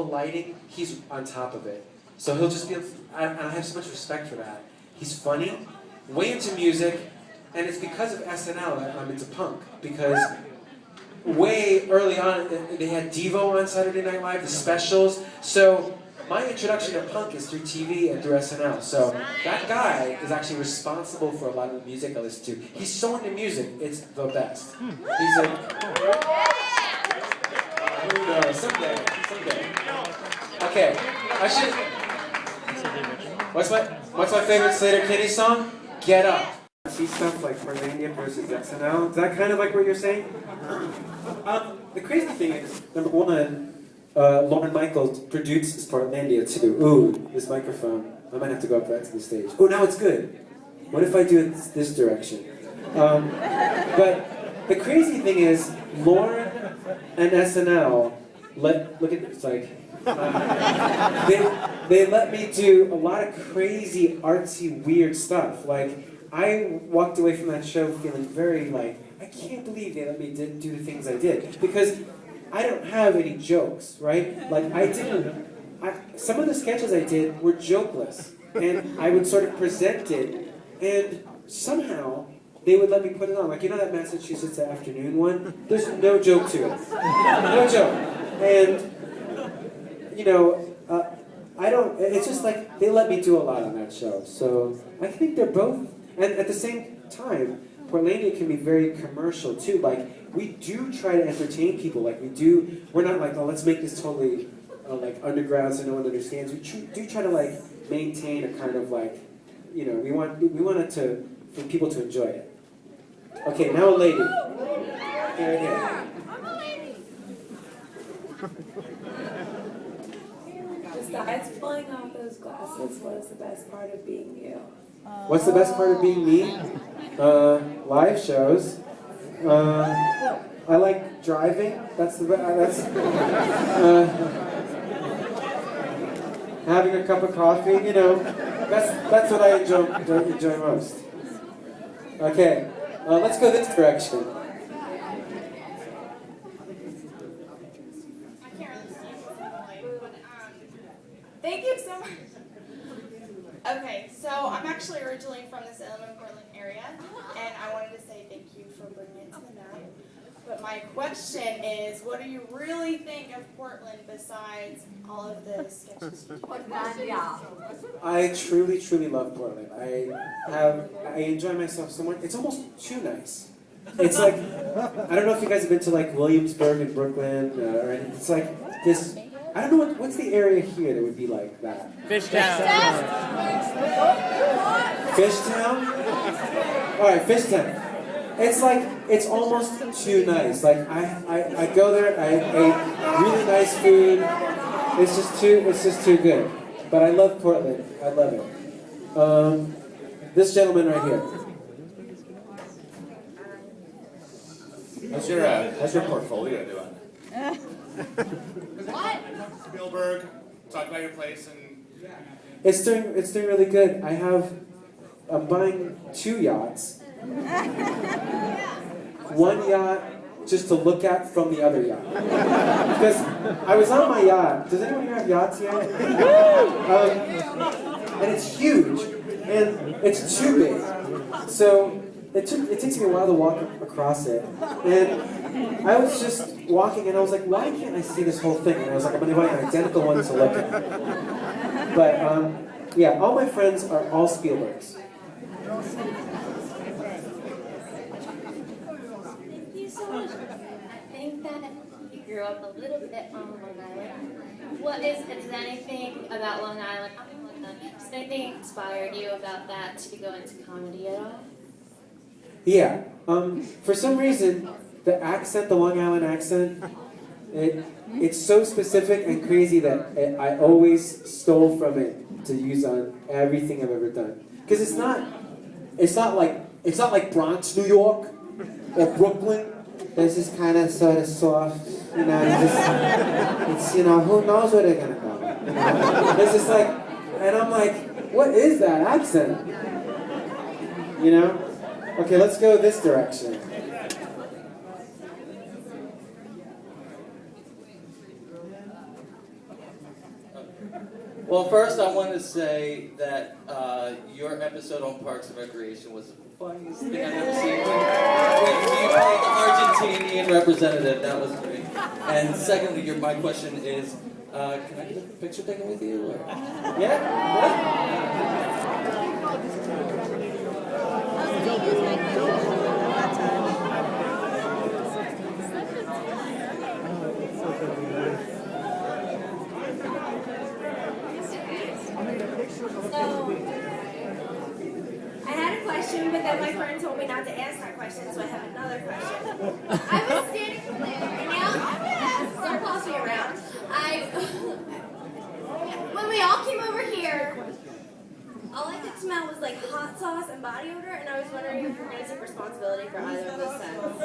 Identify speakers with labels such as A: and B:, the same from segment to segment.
A: the lighting, he's on top of it. So he'll just be, I have so much respect for that. He's funny, way into music, and it's because of SNL that I'm into punk. Because way early on, they had Devo on Saturday Night Live, the specials. So my introduction to punk is through TV and through SNL. So that guy is actually responsible for a lot of the music I listen to. He's so into music, it's the best. He's a... Who knows? Someday. Okay, I should... What's my favorite Slater Kinney song? Get Up. See stuff like Portlandia versus SNL. Is that kind of like what you're saying? The crazy thing is, number one, Lauren Michaels produced Portlandia too. Ooh, this microphone. I might have to go up back to the stage. Oh, now it's good. What if I do it this direction? But the crazy thing is, Lauren and SNL look at this, like, they let me do a lot of crazy, artsy, weird stuff. Like, I walked away from that show feeling very like, I can't believe they let me do the things I did. Because I don't have any jokes, right? Like, some of the sketches I did were jokeless. And I would sort of present it, and somehow they would let me put it on. Like, you know that Massachusetts afternoon one? There's no joke to it. No joke. And, you know, it's just like, they let me do a lot on that show. So I think they're both, and at the same time, Portlandia can be very commercial too. Like, we do try to entertain people. Like, we're not like, oh, let's make this totally like underground so no one understands. We do try to like maintain a kind of like, you know, we want it for people to enjoy it. Okay, now a lady. Right here.
B: Besides pulling off those glasses, what is the best part of being you?
A: What's the best part of being me? Live shows. I like driving. That's having a cup of coffee. You know, that's what I enjoy most. Okay, let's go this direction.
C: Thank you so much. Okay, so I'm actually originally from the Salem and Portland area, and I wanted to say thank you for bringing it to the night. But my question is, what do you really think of Portland besides all of the sketches you do?
A: I truly, truly love Portland. I enjoy myself so much. It's almost too nice. It's like, I don't know if you guys have been to like Williamsburg in Brooklyn, or anything. It's like this. I don't know what's the area here that would be like that.
D: Fishtown.
A: Fishtown? Alright, Fishtown. It's like, it's almost too nice. Like, I go there, I ate really nice food. It's just too good. But I love Portland. I love it. This gentleman right here.
E: How's your portfolio doing? What? Spielberg, talk about your place and...
A: It's doing really good. I'm buying 2 yachts. One yacht just to look at from the other yacht. Because I was on my yacht. Does anyone here have yachts yet? And it's huge. And it's too big. So it takes me a while to walk across it. And I was just walking and I was like, why can't I see this whole thing? And I was like, I'm going to buy an identical one to look at. But yeah, all my friends are all Spielbergs.
F: Thank you so much. I think that you grew up a little bit on Long Island. Is anything about Long Island, does anything inspired you about that to go into comedy at all?
A: Yeah, for some reason, the Long Island accent, it's so specific and crazy that I always stole from it to use on everything I've ever done. Because it's not like Bronx, New York, or Brooklyn. This is kind of sort of soft, you know. It's you know, who knows where they're gonna go. You know? It's just like, and I'm like, what is that accent? You know. Okay, let's go this direction.
D: Well, first I want to say that your episode on Parks and Recreation was the funniest thing I've ever seen. When you played the Argentinian representative, that was great. And secondly, my question is, can I get a picture taken with you? Or? Yeah?
B: I had a question, but then my friend told me not to ask that question, so I have another question. I was standing there, and now don't boss me around. When we all came over here, all I could smell was like hot sauce and body odor, and I was wondering if you're going to take responsibility for either of those scents.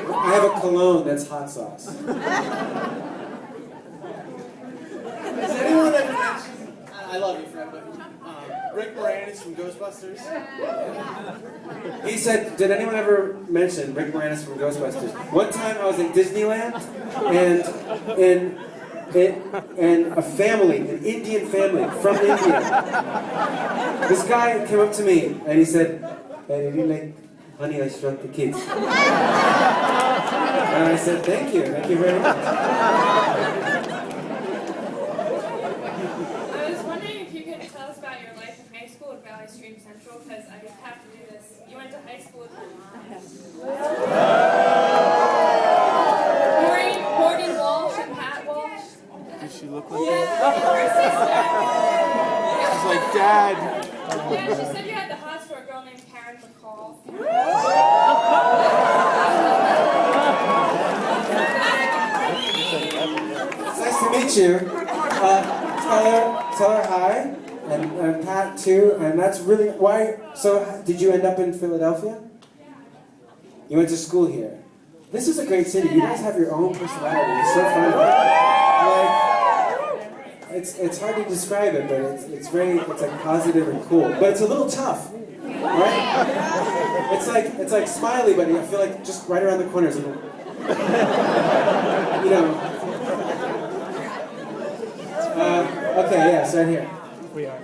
A: I have a cologne that's hot sauce.
E: Has anyone ever mentioned, I love you, Fred, but Rick Moranis from Ghostbusters?
A: He said, did anyone ever mention Rick Moranis from Ghostbusters? One time I was in Disneyland, and a family, an Indian family from India. This guy came up to me and he said, I really like Honey, I Shrunk the Kids. And I said, thank you very much.
C: I was wondering if you could tell us about your life in high school at Valley Stream Central, because I have to do this. You went to high school with Morgan Walsh and Pat Walsh.
G: Does she look like
C: Yeah,
G: that?
C: her sister.
G: She's like, Dad.
C: Yeah, she said you had the hots for a girl named Karen McCall.
A: It's nice to meet you. Tell her hi, and Pat too, and that's really, why, so did you end up in Philadelphia? You went to school here. This is a great city. You guys have your own personality. It's so funny. Like, it's hard to describe it, but it's like positive and cool. But it's a little tough, right? It's like Smiley, but I feel like just right around the corner is a little, you know. Okay, yes, right here.
G: We are.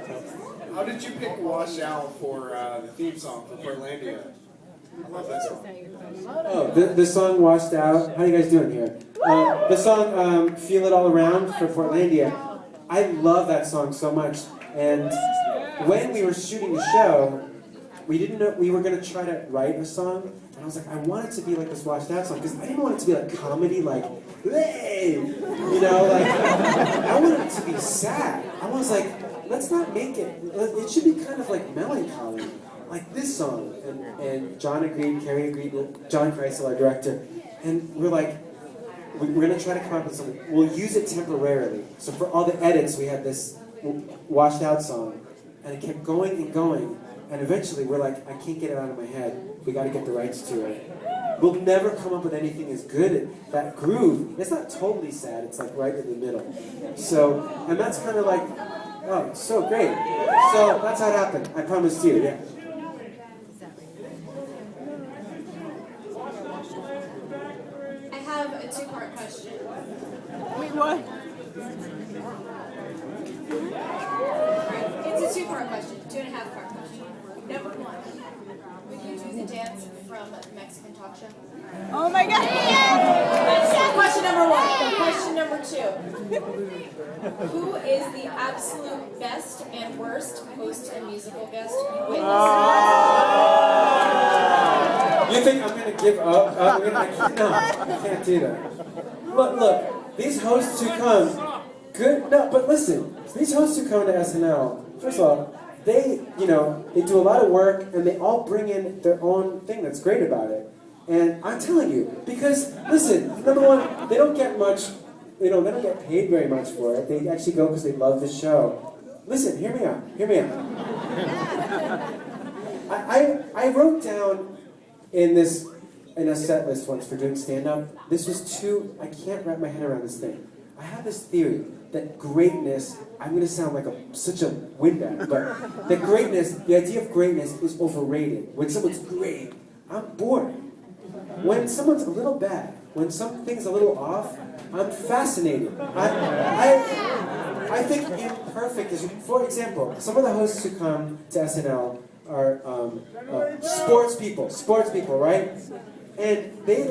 E: How did you pick Wash Out for the theme song for Portlandia? I love that song.
A: Oh, the song Washed Out. How you guys doing here? The song Feel It All Around for Portlandia. I love that song so much. And when we were shooting the show, we didn't know we were going to try to write a song. And I was like, I want it to be like this Washed Out song. Because I didn't want it to be like comedy, like, hey! You know, like, I wanted it to be sad. I was like, let's not make it. It should be kind of like melancholy. Like this song, and John agreed, Carrie agreed, John Kreisel, our director, and we're like, we're gonna try to come up with something. We'll use it temporarily. So for all the edits, we had this washed out song, and it kept going and going, and eventually we're like, I can't get it out of my head. We got to get the rights to it. We'll never come up with anything as good. That groove, it's not totally sad. It's like right in the middle. So, and that's kind of like, oh, it's so great. So that's how it happened. I promised you. Yeah.
B: I have a two-part question.
G: Wait, what?
B: It's a two-part question, 2.5-part question. Number one, would you choose a dance from Mexican talk show?
G: Oh my God!
B: That's question number one. Question number two. Who is the absolute best and worst host and musical guest you witnessed?
A: You think I'm going to give up? No, I can't do that. Look, these hosts who come, good, no, but listen, these hosts who come to SNL, first of all, they do a lot of work, and they all bring in their own thing that's great about it. And I'm telling you, because, listen, number one, they don't get much, they don't get paid very much for it. They actually go because they love the show. Listen, hear me out. I wrote down in a set list once for doing stand-up, this was I can't wrap my head around this thing. I have this theory that greatness, I'm going to sound like such a windbag, but the idea of greatness is overrated. When someone's great, I'm bored. When someone's a little bad, when something's a little off, I'm fascinated. I think imperfect is, for example, some of the hosts who come to SNL are sports people, right? And they,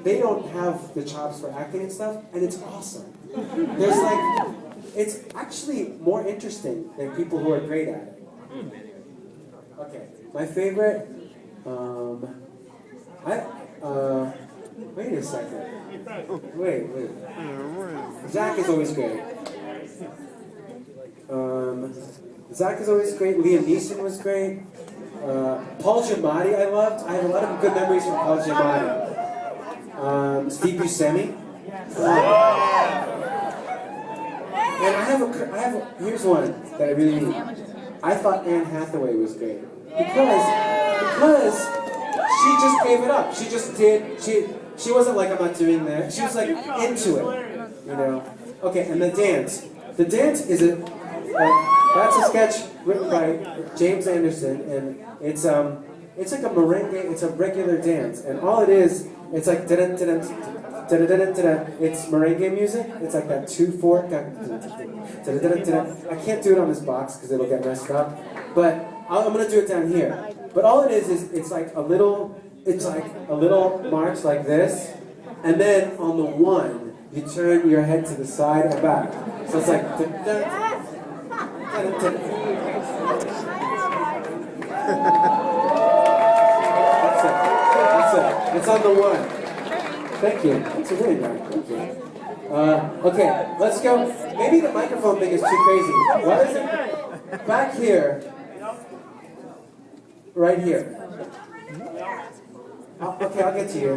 A: they don't have the chops for acting and stuff, and it's awesome. There's like, it's actually more interesting than people who are great at it. Okay, my favorite, wait a second. Wait. Zach is always great. Zach is always great. Liam Neeson was great. Paul Giamatti I loved. I have a lot of good memories from Paul Giamatti. Steve Buscemi. And I have here's one that I really need. I thought Anne Hathaway was great. Because she just gave it up. She just did, she wasn't like, I'm not doing that. She was like into it, Okay, and the dance. The dance is that's a sketch written by James Anderson, and it's like a merengue, it's a regular dance, and all it is, it's like it's merengue music. It's like that 2/4. I can't do it on this box because it'll get messed up, but I'm gonna do it down here. But all it is it's like a little march like this, and then on the one you turn your head to the side and back. So it's like. That's it. It's on the one. Thank you. That's a really nice. Thank you. Okay, let's go. Maybe the microphone thing is too crazy. What is it? Back here. Right here. Okay, I'll get to you.